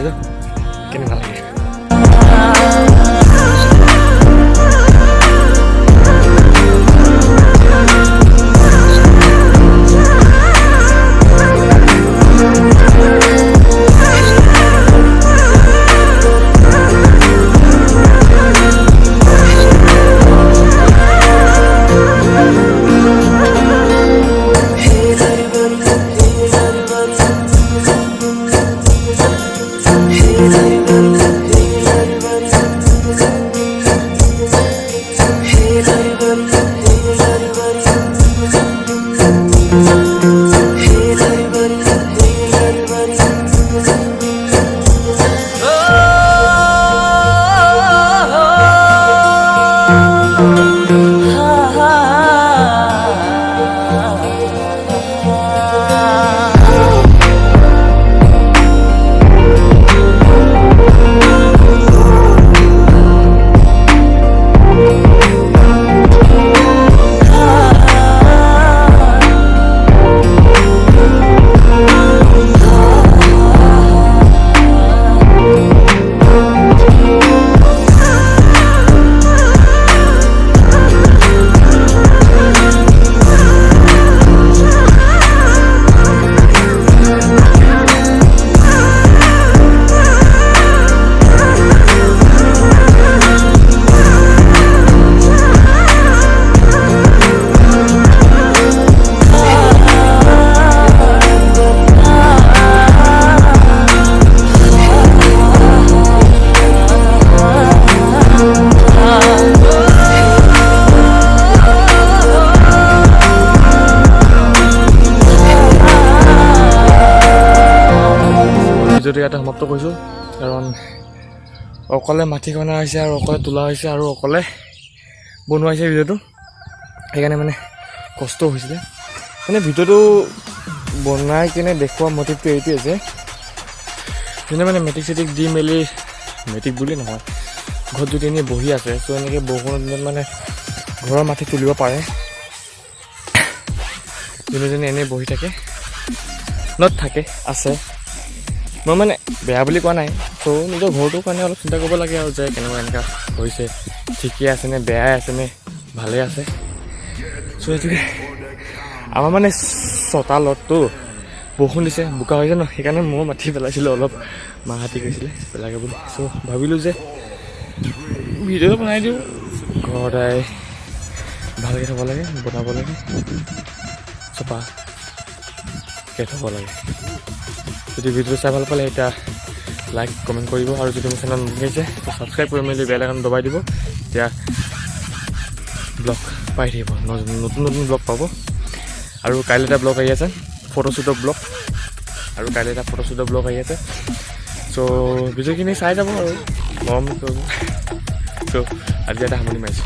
যাওক কেনেকুৱা লাগে। ভিডিঅ'টো ইয়াতে সমাপ্ত কৰিছোঁ, কাৰণ অকলে মাটি খনা হৈছে আৰু অকলে তোলা হৈছে আৰু অকলে বনোৱা হৈছে ভিডিঅ'টো। সেইকাৰণে মানে কষ্ট হৈছিলে। মানে ভিডিঅ'টো বনাই কিনে দেখুওৱা মটিভটো এইটোৱে যে যোনে মানে মেট্ৰিক চেট্ৰিক দি মেলি, মেট্ৰিক বুলি নহয়, ঘৰত যদি এনেই বহি আছে, চ' এনেকৈ বৰষুণৰ দিনত মানে ঘৰৰ মাটি তুলিব পাৰে। যোনে যোনে এনেই বহি থাকে, নত থাকে, আছে। মই মানে বেয়া বুলি কোৱা নাই, ত' নিজৰ ঘৰটোৰ কাৰণে অলপ চিন্তা কৰিব লাগে আৰু যে কেনেকুৱা এনেকুৱা হৈছে, ঠিকেই আছেনে, বেয়াই আছেনে, ভালেই আছে। চ' এইটোকে আমাৰ মানে চোতালততো বৰষুণ দিছে, বোকা হৈছে ন, সেইকাৰণে মই মাটি পেলাইছিলোঁ অলপ, মাহঁতে কৈছিলে পেলাগে বুলি। চ' ভাবিলোঁ যে ভিডিঅ' বনাই দিওঁ, ঘৰত আহি ভালকৈ থ'ব লাগে, বনাব লাগে, চফাকৈ থ'ব লাগে। যদি ভিডিঅ'টো চাই ভাল পালে এতিয়া লাইক কমেণ্ট কৰিব, আৰু যদি মোৰ চেনেল নতুন হৈছে ছাবস্ক্ৰাইব কৰি মেলি বেল আইকন দবাই দিব, তেতিয়া ব্লগ পাই থাকিব, নতুন নতুন ব্লগ পাব। আৰু কাইলৈ এটা ব্লগ আহি আছে, ফটোশ্বুটৰ ব্লগ, আৰু কাইলৈ এটা ফটোশ্বুটৰ ব্লগ আহি আছে। চ' ভিডিঅ'খিনি চাই যাব আৰু মৰম কৰিব। চ' আজি এটা সামৰণি মাৰিছোঁ।